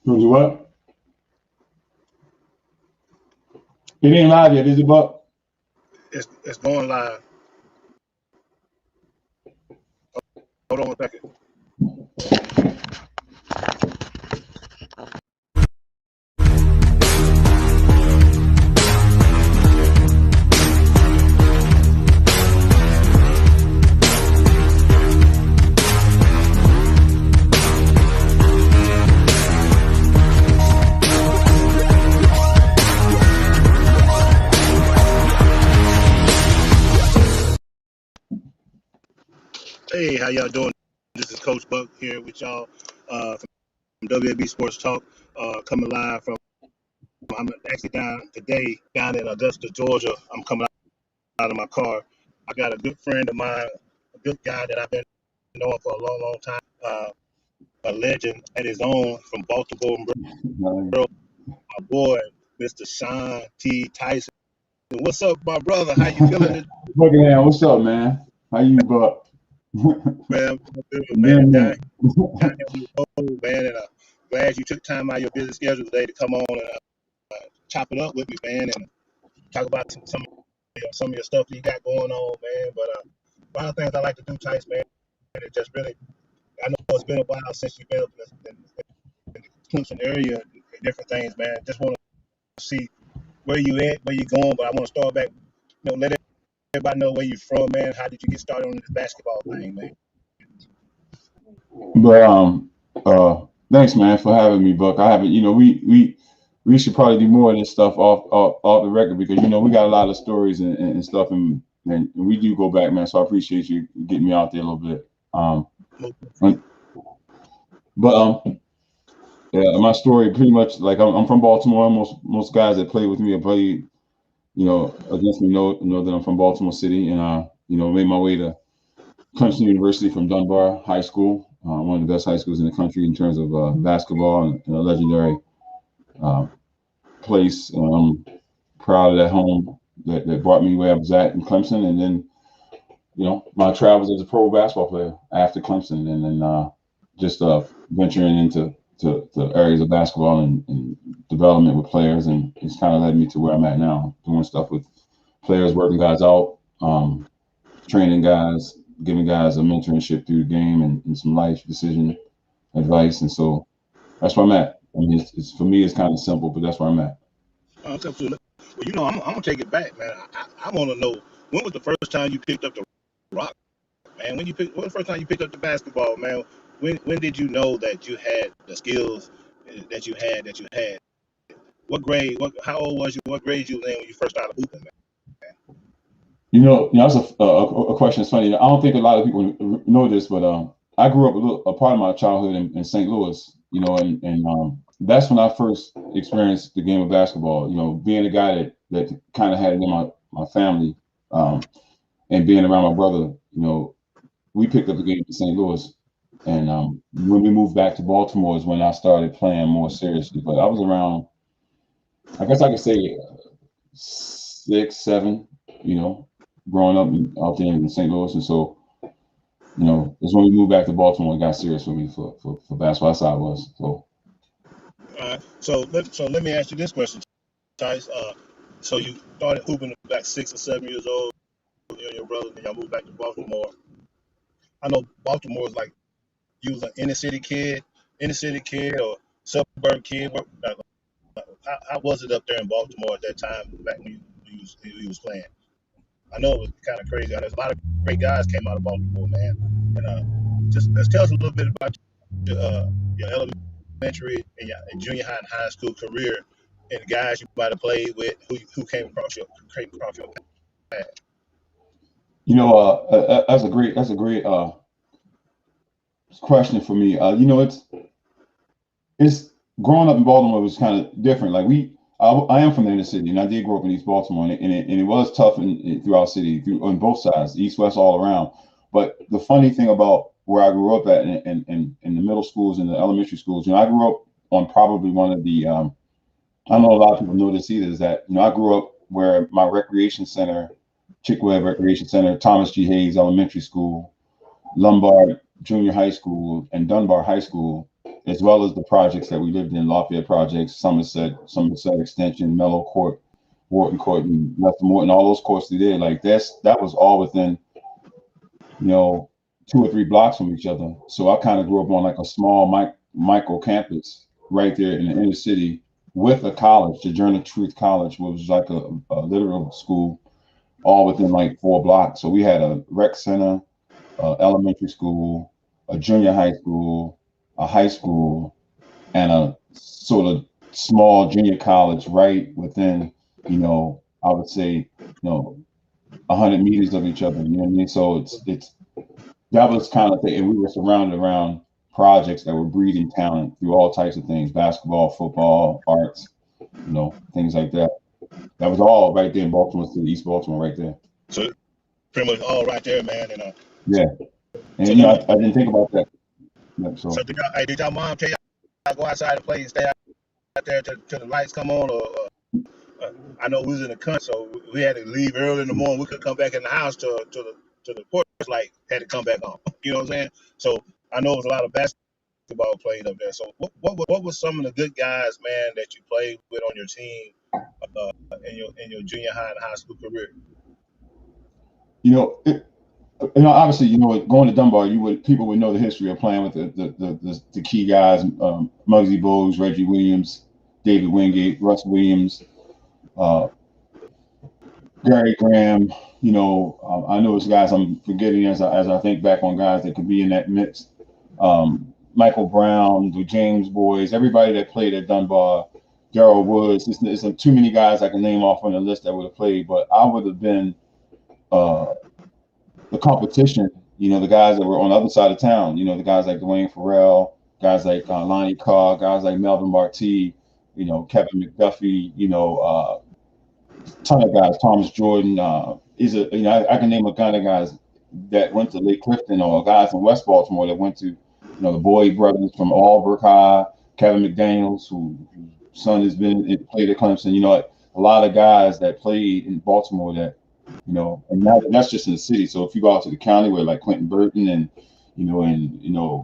Told you what? It ain't live yet, is it, Buck? It's going live. Hold on a second. Hey, how y'all doing? This is Coach Buck here with y'all from W.A.B Sports Talk, coming live from. I'm actually down in Augusta, Georgia. I'm coming out of my car. I got a good friend of mine, a good guy that I've been knowing for a long, long time, a legend at his own from Baltimore, Maryland. My boy, Mr. Sean T. Tyson. What's up, my brother? How you feeling? What's up, man? How you, Buck? Man, man, man, and glad you took time out of your busy schedule today to come on and chop it up with me, man, and talk about some of your stuff that you got going on, man. But a lot of things I like to do, Tice, man, and it just really, I know it's been a while since you've been up in the Clemson area and different things, man. Just want to see where you at, where you going, but I want to start back, let everybody know where you're from, man. How did you get started on this basketball thing, man? But thanks, man, for having me, Buck. I haven't, we should probably do more of this stuff off the record because we got a lot of stories and stuff, and we do go back, man. So I appreciate you getting me out there a little bit. Yeah, my story pretty much like I'm from Baltimore. Most guys that play with me or play, against me know that I'm from Baltimore City, and made my way to Clemson University from Dunbar High School, one of the best high schools in the country in terms of basketball and a legendary place. I'm proud of that home that brought me where I was at in Clemson, and then my travels as a pro basketball player after Clemson, and then just venturing into areas of basketball and development with players, and it's kind of led me to where I'm at now, doing stuff with players, working guys out, training guys, giving guys a mentorship through the game and some life decision advice, and so that's where I'm at. I mean, it's for me, it's kind of simple, but that's where I'm at. Well, I'm gonna take it back, man. I want to know, when was the first time you picked up the rock, man? When was the first time you picked up the basketball, man? When did you know that you had the skills that you had? What grade? How old was you? What grade you in when you first started hooping, man? That's a question. It's funny. I don't think a lot of people know this, but I grew up a part of my childhood in St. Louis, and that's when I first experienced the game of basketball. Being a guy that kind of had it in my family, and being around my brother, we picked up the game in St. Louis. And when we moved back to Baltimore is when I started playing more seriously. But I was around, I guess I could say 6, 7, growing up out there in St. Louis. And so, it's when we moved back to Baltimore and got serious for me for basketball. That's how I was. So. All right. So let me ask you this question, Tice. So you started hooping back 6 or 7 years old, you and your brother, and y'all moved back to Baltimore. I know Baltimore is like, you was an inner city kid or suburb kid. How was it up there in Baltimore at that time back when you was playing? I know it was kind of crazy. There's a lot of great guys came out of Baltimore, man. And just tell us a little bit about your elementary and your junior high and high school career, and the guys you might have played with who came across your path. That's a great question for me. It's growing up in Baltimore was kind of different. Like I am from the inner city, and I did grow up in East Baltimore, and it was tough throughout city, on both sides, east, west, all around. But the funny thing about where I grew up at in the middle schools and the elementary schools, I grew up on probably one of the I don't know a lot of people know this either, is that I grew up where my recreation center, Chickweb Recreation Center, Thomas G. Hayes Elementary School, Lombard Junior High School, and Dunbar High School as well as the projects that we lived in, Lafayette Projects, Somerset Extension, Mellow Court, Wharton Court, and Lester Morton, all those courts they did. Like that was all within, 2 or 3 blocks from each other. So I kind of grew up on like a small micro campus right there in the inner city with a college, the Journey of Truth College, which was like a literal school, all within like 4 blocks. So we had a rec center, elementary school, a junior high school, a high school, and a sort of small junior college right within, I would say, 100 meters of each other. You know what I mean? So it's that was kind of thing, and we were surrounded around projects that were breeding talent through all types of things: basketball, football, arts, things like that. That was all right there in Baltimore City, East Baltimore, right there. So pretty much all right there, man. And yeah, and so I didn't think about that. Yeah, so did y'all mom tell y'all go outside and play and stay out there till the lights come on? Or I know we was in the country, so we had to leave early in the morning. We couldn't come back in the house to the porch light had to come back on. You know what I'm saying? So I know it was a lot of basketball played up there. So what was some of the good guys, man, that you played with on your team in your junior high and high school career? Obviously, going to Dunbar, people would know the history of playing with the key guys, Muggsy Bogues, Reggie Williams, David Wingate, Russ Williams, Gary Graham. I know those guys I'm forgetting as I think back on guys that could be in that mix. Michael Brown, the James boys, everybody that played at Dunbar, Darrell Woods. It's too many guys I can name off on the list that would have played, but I would have been the competition, the guys that were on the other side of town, the guys like Dwayne Farrell, guys like Lonnie Carr, guys like Melvin Martee, Kevin McDuffie, ton of guys, Thomas Jordan. I can name a kind of guys that went to Lake Clifton, or guys in West Baltimore that went to, the Boyd brothers from Albrook High, Kevin McDaniels, whose son has played at Clemson. A lot of guys that played in Baltimore that, and that's just in the city. So if you go out to the county where like Quentin Burton and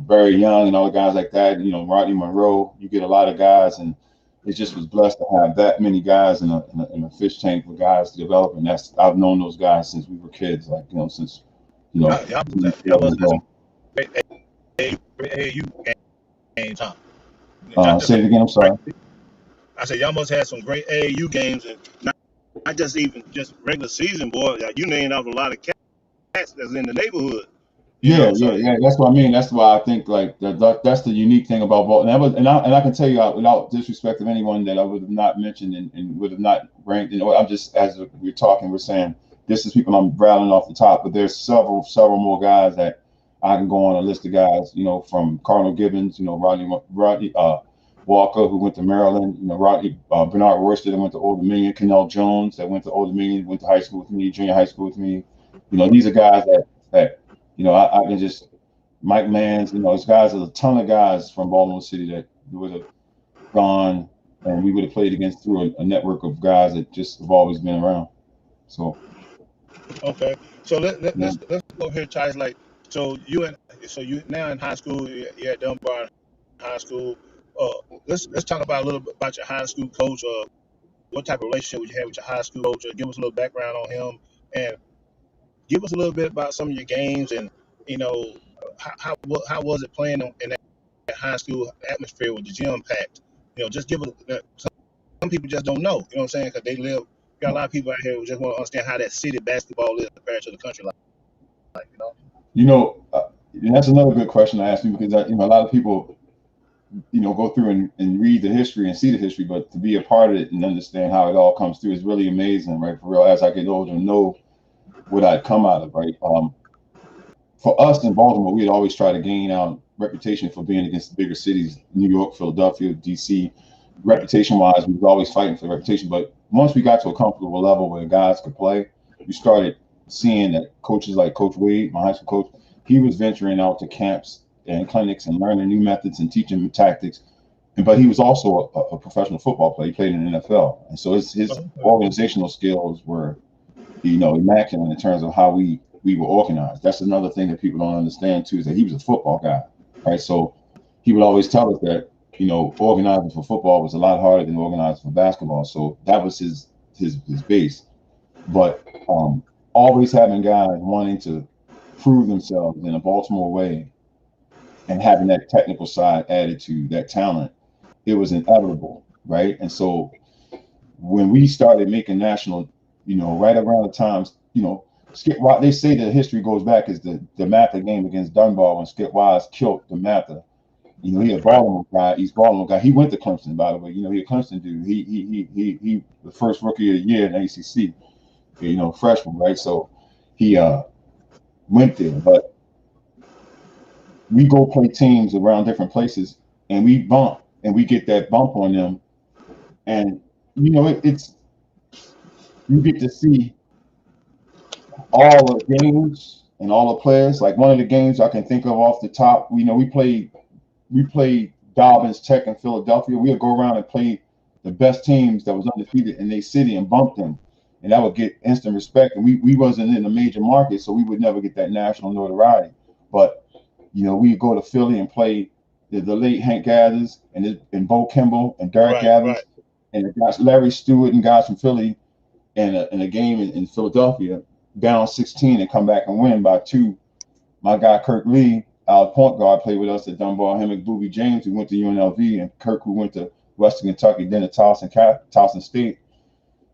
Barry Young and all the guys like that, Rodney Monroe, you get a lot of guys, and it just was blessed to have that many guys in a fish tank for guys to develop. And I've known those guys since we were kids, like since y'all was AAU games, huh? Say it again. I'm sorry. I said y'all must have some great AAU games, and not just regular season, boy. You named off a lot of cats that's in the neighborhood. Yeah. That's what I mean. That's why I think like that's the unique thing about Baltimore. And I can tell you without disrespect of anyone that I would have not mentioned and would have not ranked. I'm just, as we're talking, we're saying this is people I'm rattling off the top, but there's several more guys that I can go on a list of guys. From Cardinal Gibbons, Rodney Walker, who went to Maryland, Bernard Royster that went to Old Dominion, Kennell Jones that went to Old Dominion, went to high school with me, junior high school with me. These are guys that I can just, Mike Mans, there's guys, there's a ton of guys from Baltimore City that would have gone and we would have played against through a network of guys that just have always been around. So. Okay. So let's go here, Chase. Like, so you now in high school, you're at Dunbar High School. Let's talk about a little bit about your high school coach. What type of relationship would you have with your high school coach? Give us a little background on him, and give us a little bit about some of your games, and how was it playing in that high school atmosphere with the gym packed? Just give us. Some people just don't know. You know what I'm saying? Because they live. Got a lot of people out here who just want to understand how that city basketball is compared to the country life. And that's another good question to ask me, because a lot of people go through and read the history and see the history, but to be a part of it and understand how it all comes through is really amazing, right? For real, as I get older and know what I'd come out of, right? For us in Baltimore, we'd always try to gain our reputation for being against the bigger cities, New York, Philadelphia, DC. Reputation-wise, we was always fighting for reputation. But once we got to a comfortable level where guys could play, we started seeing that coaches like Coach W.A.B, my high school coach, he was venturing out to camps and clinics and learning new methods and teaching tactics. But he was also a professional football player. He played in the NFL. And so his organizational skills were, immaculate in terms of how we were organized. That's another thing that people don't understand too, is that he was a football guy, right? So he would always tell us that, you know, organizing for football was a lot harder than organizing for basketball. So that was his base. But always having guys wanting to prove themselves in a Baltimore way and having that technical side added to that talent, it was inevitable, right? And so when we started making national, you know, right around the times, you know, Skip, they say that history goes back is the Mather game against Dunbar when Skip Wise killed the Mather. You know, he a Right. Baltimore guy, East Baltimore guy. He went to Clemson, by the way. You know, he a Clemson dude. He the first rookie of the year in the ACC. You know, freshman, right? So he went there, but we go play teams around different places, and we bump, and we get that bump on them, and you know, it's you get to see all the games and all the players. Like one of the games I can think of off the top, you know, we played Dobbins Tech in Philadelphia. We would go around and play the best teams that was undefeated in their city and bump them. And that would get instant respect. And we wasn't in a major market, so we would never get that national notoriety. But, you know, we'd go to Philly and play the late Hank Gathers and Bo Kimball and Derek Right. Gathers Right. and the guys, Larry Stewart and guys from Philly in a game in Philadelphia, down 16 and come back and win by 2. My guy Kirk Lee, our point guard, played with us at Dunbar. Him and Booby James, who went to UNLV, and Kirk, who went to Western Kentucky, then to Towson State.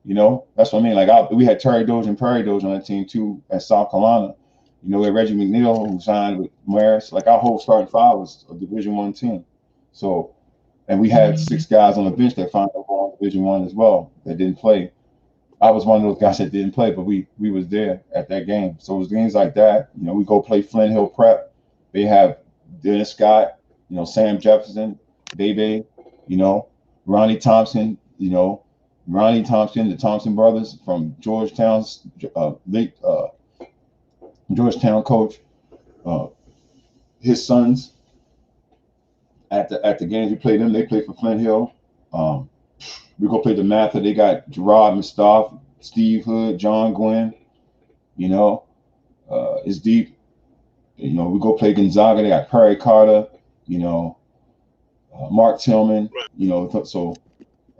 You know, that's what I mean. Like we had Terry Doge and Perry Doge on that team too at South Carolina. You know, we had Reggie McNeil who signed with MARSH. Like our whole starting five was a Division I team. So, and we had 6 guys on the bench that found out on Division I as well that didn't play. I was one of those guys that didn't play, but we was there at that game. So it was games like that. You know, we go play Flint Hill Prep. They have Dennis Scott, you know, Sam Jefferson, W.A.B, you know, Ronnie Thompson, you know, Ronnie Thompson, the Thompson brothers from Georgetown's late Georgetown coach, uh, his sons at the games we played them. They played for Flint Hill. Um, we go play the Mather. They got Gerard Mustafa, Steve Hood, John Gwynn. You know, it's deep. You know, we go play Gonzaga. They got Perry Carter. You know, Mark Tillman. Right. You know, so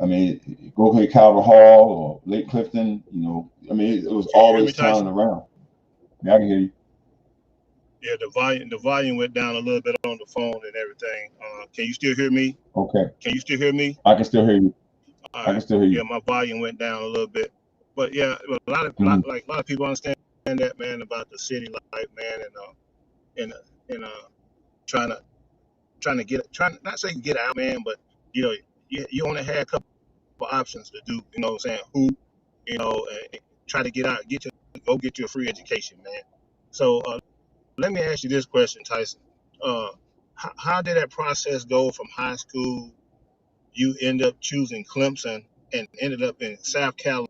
I mean, go play Calvert Hall or Lake Clifton. You know, I mean, it was Can you hear me, always Tyson? talent around. Yeah, I can hear you. Yeah, the volume went down a little bit on the phone and everything. Can you still hear me? Okay, Can you still hear me? I can still hear you. All I can right. still hear Yeah, you. my volume went down a little bit, but yeah, Mm-hmm. a lot of people understand that, man, about the city life, man, and trying to trying not saying get out, man, but you know, you only had a couple of options to do. You know what I'm saying? Who, you know, try to get out, go get you a free education, man. So let me ask you this question, Tyson. Uh, how did that process go from high school? You end up choosing Clemson and ended up in South Carolina.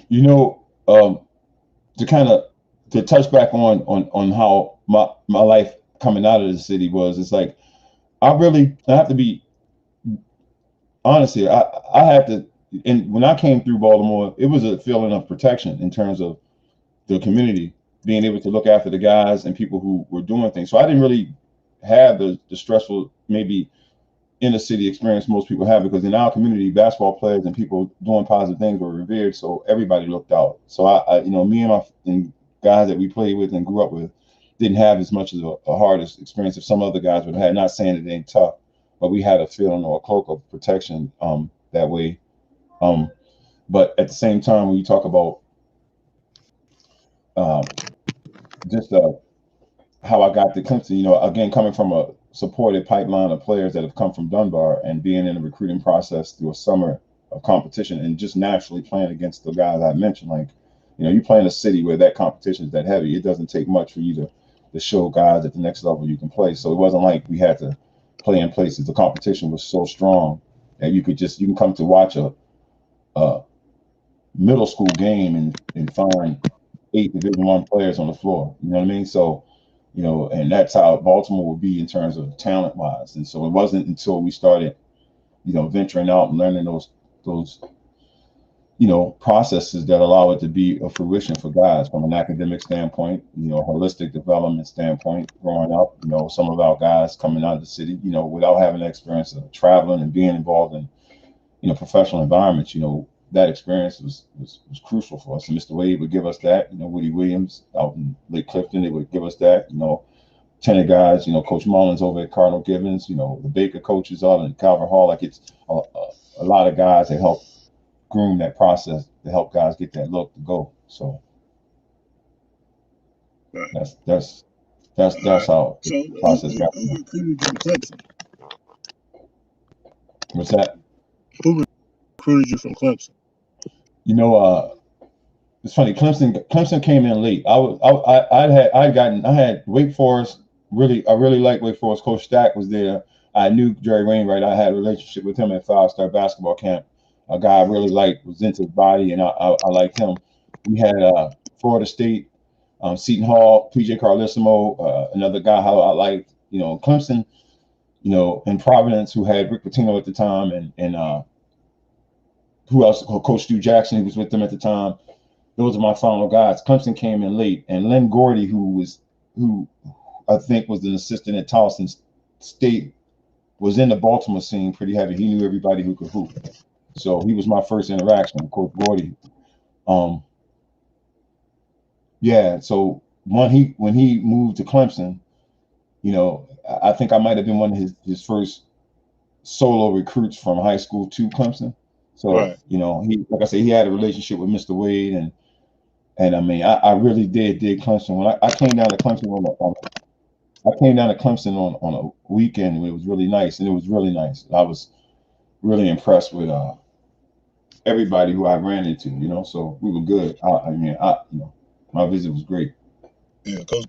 You know, to kind of to touch back on how my life coming out of the city was. It's like I have to be honest here. I have to, and when I came through Baltimore, it was a feeling of protection in terms of the community being able to look after the guys and people who were doing things. So I didn't really have the stressful maybe inner city experience most people have, because in our community, basketball players and people doing positive things were revered, so everybody looked out. So you know, me and and guys that we played with and grew up with didn't have as much of a hardest experience as some other guys would have had. Not saying it ain't tough, but we had a feeling or a cloak of protection that way. Um, but at the same time, when you talk about um, just how I got to Clemson, you know, again, coming from a supported pipeline of players that have come from Dunbar and being in the recruiting process through a summer of competition and just naturally playing against the guys I mentioned, like, you know, you play in a city where that competition is that heavy. It doesn't take much for you to show guys at the next level you can play. So it wasn't like we had to play in places. The competition was so strong that you can come to watch a middle school game and find 8 Division I players on the floor. You know what I mean? So, you know, and that's how Baltimore would be in terms of talent wise. And so it wasn't until we started, you know, venturing out and learning those processes that allow it to be a fruition for guys from an academic standpoint, holistic development standpoint, growing up, some of our guys coming out of the city, without having the experience of traveling and being involved in, professional environments, that experience was crucial for us. And Mr. Wade would give us that, Woody Williams out in Lake Clifton, they would give us that, tenant guys, Coach Mullins over at Cardinal Gibbons, the Baker coaches out in Calvert Hall. Like it's a lot of guys that help groom that process to help guys get that look to go. So that's how the process got. Who recruited you from Clemson? What's that? Who recruited you from Clemson? It's funny. Clemson came in late. I had Wake Forest. I really liked Wake Forest. Coach Stack was there. I knew Jerry Wainwright. I had a relationship with him at 5-star basketball camp. A guy I really liked, was into his body, and I liked him. We had Florida State, Seton Hall, PJ Carlissimo, another guy how I liked. Clemson, in Providence, who had Rick Pitino at the time, and who else? Coach Stu Jackson, who was with them at the time. Those are my final guys. Clemson came in late, and Len Gordy, who I think was an assistant at Towson State, was in the Baltimore scene pretty heavy. He knew everybody who could hoop. So he was my first interaction with Coach Gordy. So when he moved to Clemson, I think I might have been one of his first solo recruits from high school to Clemson. So, right. He, like I said, he had a relationship with Mr. Wade, and I mean, I really did dig Clemson. When I came down to Clemson on a weekend, and it was really nice, and it was really nice. I was really impressed with everybody who I ran into, so we were good. My visit was great. Yeah, Coach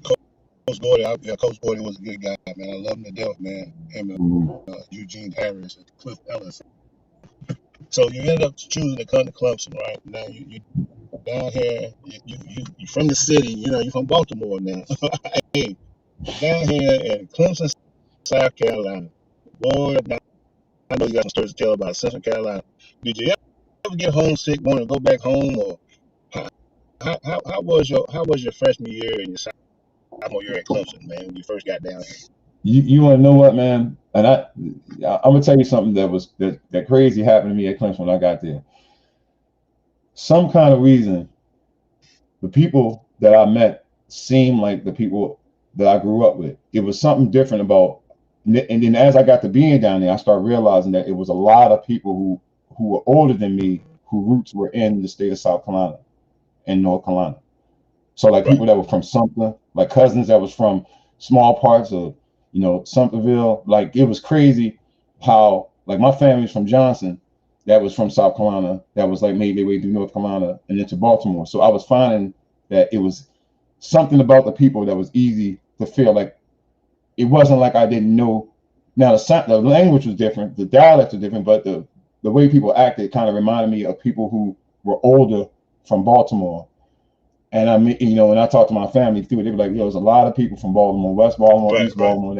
Gordy, Coach Gordy was a good guy, man. I love him to death, man. Him and Eugene Harris and Cliff Ellis. So you ended up choosing to come to Clemson, right? Now you down here, you from the city, you're from Baltimore now. Hey, down here in Clemson, South Carolina. Boy, now I know you got some stories to tell about Central Carolina. Did you ever get homesick, want to go back home, or how was your freshman year and your sophomore year at Clemson, man, when you first got down here? You want to know what, man? And I'm gonna tell you something that crazy happened to me at Clemson when I got there. Some kind of reason, the people that I met seemed like the people that I grew up with. It was something different about, and then as I got to being down there, I started realizing that it was a lot of people who were older than me, whose roots were in the state of South Carolina and North Carolina. So like people that were from Sumter, like cousins that was from small parts of, Sumterville. Like it was crazy how, like, my family's from Johnson, that was from South Carolina, that was like made their way through North Carolina and into Baltimore. So I was finding that it was something about the people that was easy to feel like. It wasn't like I didn't know. Now the language was different, the dialects were different, but the way people acted kind of reminded me of people who were older from Baltimore. And I mean, when I talked to my family too, they were like, there's a lot of people from Baltimore, West Baltimore, East Baltimore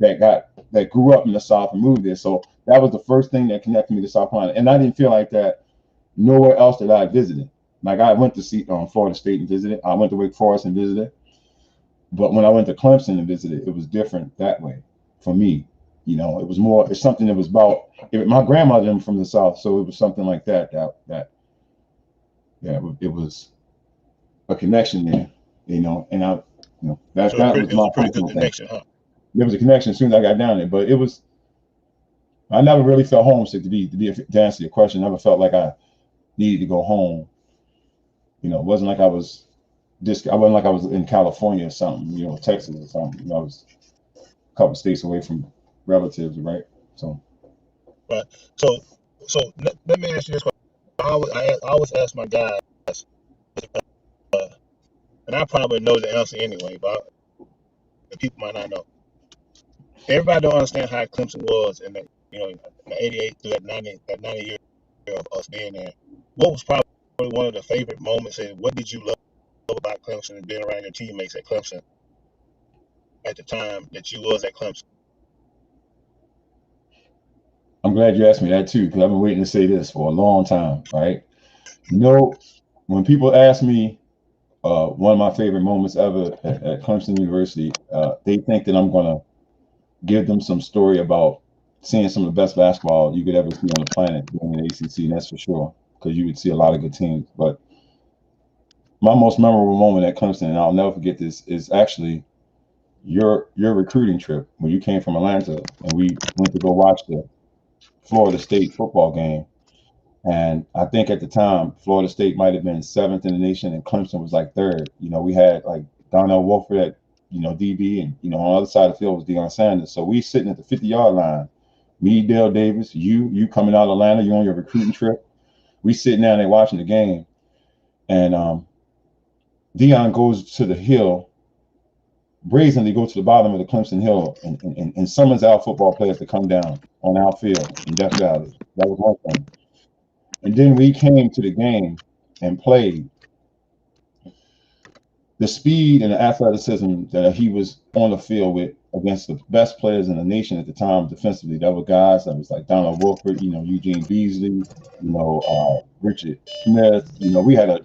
that grew up in the South and moved there. So that was the first thing that connected me to South Carolina. And I didn't feel like that nowhere else that I visited. Like I went to see Florida State and visited. I went to Wake Forest and visited. But when I went to Clemson and visited, it was different that way for me. It was more, it's something that was about, my grandmother was from the South. So it was something like that it was a connection there, and that So was my pretty good connection, huh? There was a connection as soon as I got down there, but I never really felt homesick to answer your question. I never felt like I needed to go home. It wasn't like I was in California or something, Texas or something. I was a couple states away from relatives, right? So. Right. So let me ask you this question. I always ask my guys, and I probably know the answer anyway, but the people might not know. Everybody don't understand how Clemson was in the 88 to that 90 year of us being there. What was probably one of the favorite moments, and what did you love about Clemson and being around your teammates at Clemson at the time that you was at Clemson? I'm glad you asked me that too, because I've been waiting to say this for a long time, right? You know, when people ask me one of my favorite moments ever at Clemson University, they think that I'm gonna give them some story about seeing some of the best basketball you could ever see on the planet during the ACC, and that's for sure, because you would see a lot of good teams. But my most memorable moment at Clemson, and I'll never forget this, is actually your recruiting trip when you came from Atlanta and we went to go watch the Florida State football game. And I think at the time, Florida State might have been seventh in the nation, and Clemson was like third. You know, we had like Donnell Wolford at DB, and on the other side of the field was Deion Sanders. So we sitting at the 50-yard line. Me, Dale Davis, you coming out of Atlanta, you on your recruiting trip. We sitting down there watching the game, and Deion goes to the hill, brazenly go to the bottom of the Clemson Hill, and summons our football players to come down on our field in Death Valley. That was one thing. And then we came to the game and played. The speed and the athleticism that he was on the field with against the best players in the nation at the time defensively, that were guys that was like Donald Wolford, Eugene Beasley, Richard Smith. We had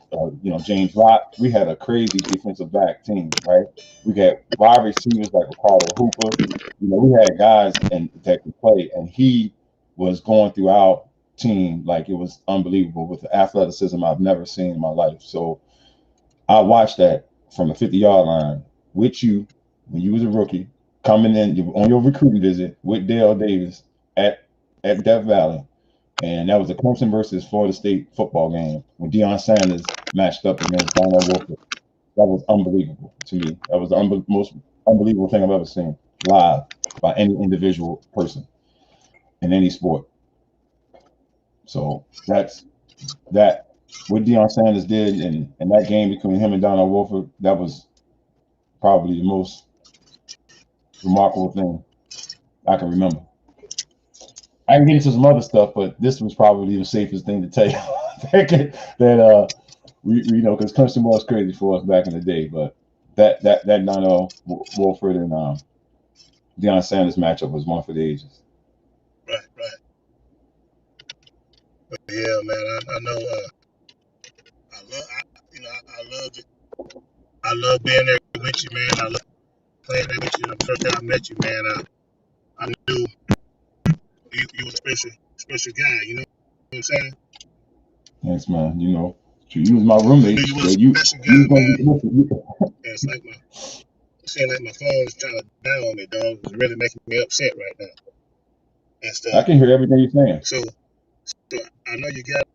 James Lott. We had a crazy defensive back team, right? We got wide receivers like Ricardo Hooper. We had guys that could play, and he was going through our team like it was unbelievable with the athleticism I've never seen in my life. So I watched that from the 50-yard line with you when you was a rookie, coming in on your recruiting visit with Dale Davis at Death Valley. And that was a Clemson versus Florida State football game when Deion Sanders matched up against Donald Wolford. That was unbelievable to me. That was the most unbelievable thing I've ever seen live by any individual person in any sport. So that's that. What Deion Sanders did in that game between him and Donald Wolford, that was probably the most remarkable thing I can remember. I can get into some other stuff, but this was probably the safest thing to tell you that we because Clemson was crazy for us back in the day, but that Donald Wolford and Deion Sanders matchup was one for the ages. Right. But yeah, man, I know. I love being there with you, man. I love playing there with you. The first time I met you, man, I knew you was a special guy. You know what I'm saying? Thanks, man. You was my roommate. You was a special guy, man. Yeah, it's like my phone is trying to die on me, dog. It's really making me upset right now and stuff. I can hear everything you're saying. So I know you got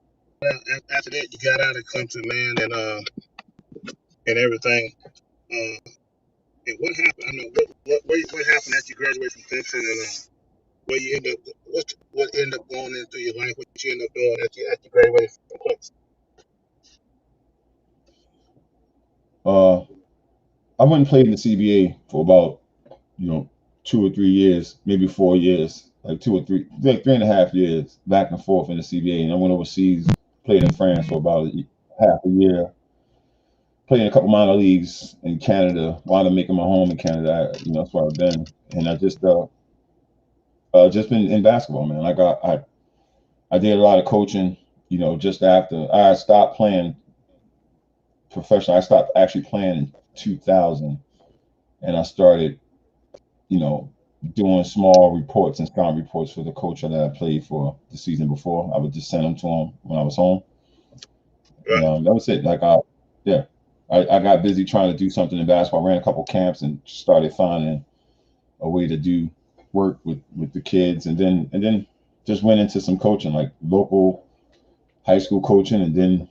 out after that. You got out of Clemson, man, and everything. And what happened? I know what happened after you graduated from Clemson, and where you end up. What ended up going into your life? What you end up doing after you graduated from Clemson? I went and played in the CBA for about 2 or 3 years, maybe 4 years, like 3.5 years, back and forth in the CBA, and I went overseas, played in France for about half a year, played in a couple minor leagues in Canada, wound up making my home in Canada. That's where I've been, and I just been in basketball, man. I did a lot of coaching, just after I stopped playing professional. I stopped actually playing in 2000, and I started, doing small reports and scouting reports for the coach that I played for the season before. I would just send them to him when I was home. And, that was it. Like I got busy trying to do something in basketball. I ran a couple camps and started finding a way to do work with the kids, and then just went into some coaching, like local high school coaching, and then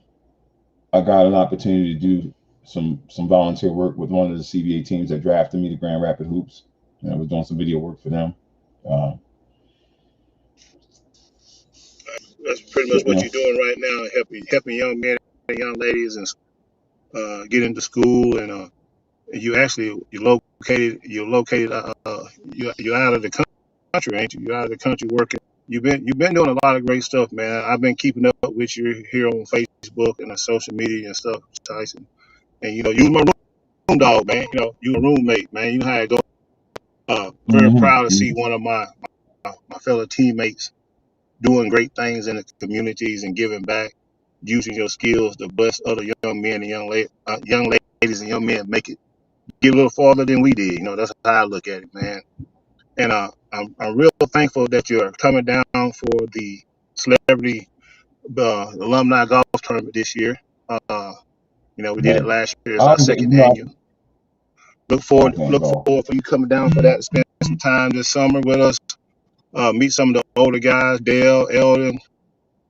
I got an opportunity to do some volunteer work with one of the CBA teams that drafted me, the Grand Rapids Hoops, and I was doing some video work for them. That's pretty much what you're doing right now, helping young men and young ladies and get into school, and you're located you're out of the country, ain't you? You're out of the country working. You've been doing a lot of great stuff, man. I've been keeping up with you here on Facebook and on social media and stuff, Tyson. And you my room dog, man. You a roommate, man. You know how it goes. Very proud to see one of my fellow teammates doing great things in the communities and giving back. using your skills to bless other young men and young ladies and young men make it get a little farther than we did. You know, that's how I look at it, man. And I'm real thankful that you're coming down for the celebrity alumni golf tournament this year. You know, we did it Man, last year. It's I our don't get, second annual. I can't Look go. forward for you coming down for that. Spend some time this summer with us. Meet some of the older guys: Dale, Eldon,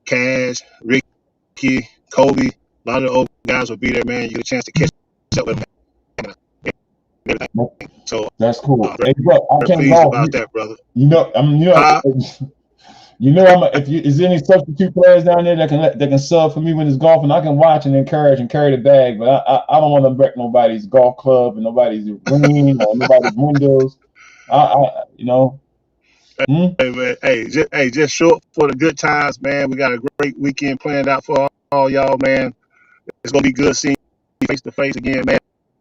Cash, Ricky, Kobe. A lot of the old guys will be there, man. You get a chance to catch up with them and everything. So, That's cool. very, Hey, bro, I very can't pleased golf. about that, brother. You know, I mean, Huh? if you is there any substitute players down there that can sub for me when it's golfing? I can watch and encourage and carry the bag, but I don't want to wreck nobody's golf club and nobody's green or nobody's windows. You know. Hmm? Hey, man, just show up for the good times, man. We got a great weekend planned out for all y'all, man. It's gonna be good seeing you face to face again, man.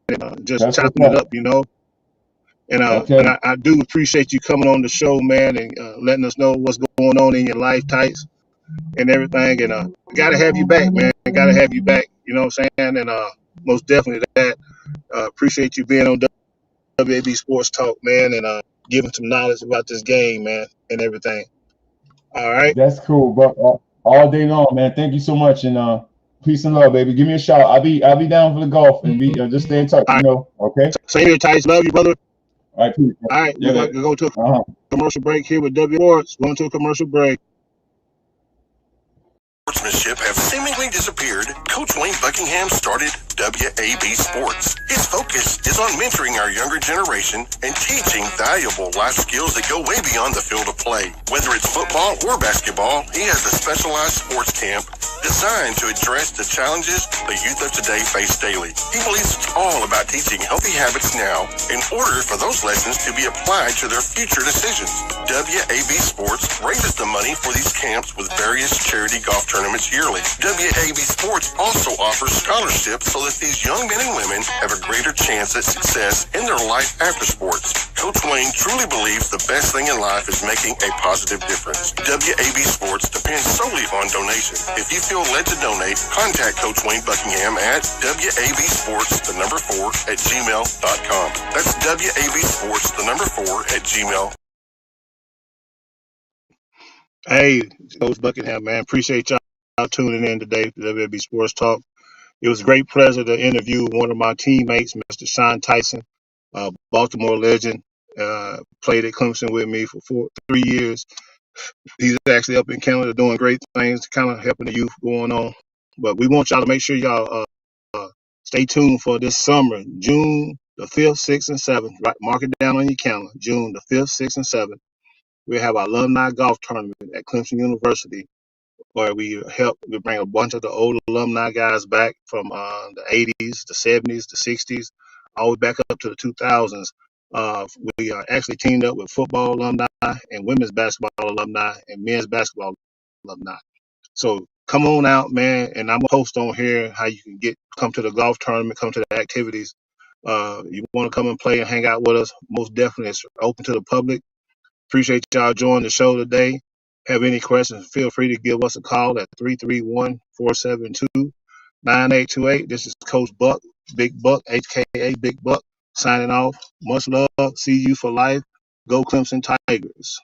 And just That's what's chopping it up. up, you know. And Okay. I do appreciate you coming on the show, man, and letting us know what's going on in your life, Tights, and everything. And gotta have you back, man. Gotta have you back. You know what I'm saying? And most definitely that. Appreciate you being on W.A.B Sports Talk, man, and giving some knowledge about this game, man, and everything. All right. That's cool, bro. All day long, man. Thank you so much, and peace and love, baby. Give me a shout. I'll be down for the golf, and be just stay in touch. All You right. know. Okay. Same here, Tights. Love you, brother. All right. Peace. All right. Yeah. We're going to go to a Uh huh. commercial break here with W Sports. Going to a commercial break. Sportsmanship have seemingly disappeared, Coach Wayne Buckingham started W.A.B Sports. His focus is on mentoring our younger generation and teaching valuable life skills that go way beyond the field of play. Whether it's football or basketball, he has a specialized sports camp designed to address the challenges the youth of today face daily. He believes it's all about teaching healthy habits now in order for those lessons to be applied to their future decisions. W.A.B Sports raises the money for these camps with various charity golf tournaments yearly. W.A.B Sports also offers scholarships so that these young men and women have a greater chance at success in their life after sports. Coach Wayne truly believes the best thing in life is making a positive difference. W.A.B Sports depends solely on donation. If you feel led to donate, contact Coach Wayne Buckingham at WABsports4@gmail.com. That's WABsports4@gmail.com. Hey, Coach Buckingham, man. Appreciate y'all tuning in today to W.A.B Sports Talk. It was a great pleasure to interview one of my teammates, Mr. Sean Tyson, Baltimore legend. Played at Clemson with me for 3 years. He's actually up in Canada doing great things, kind of helping the youth going on. But we want y'all to make sure y'all stay tuned for this summer, June the 5th, 6th, and 7th. Right, mark it down on your calendar. June the 5th, 6th, and 7th. We have our alumni golf tournament at Clemson University, where we bring a bunch of the old alumni guys back from the 80s, the 70s, the 60s, all the way back up to the 2000s. We are actually teamed up with football alumni and women's basketball alumni and men's basketball alumni. So come on out, man, and I'm a post on here how you can come to the golf tournament, come to the activities. You want to come and play and hang out with us? Most definitely, it's open to the public. Appreciate y'all joining the show today. Have any questions, feel free to give us a call at 331-472-9828. This is Coach Buck, Big Buck, aka Big Buck, signing off. Much love. See you for life. Go Clemson Tigers.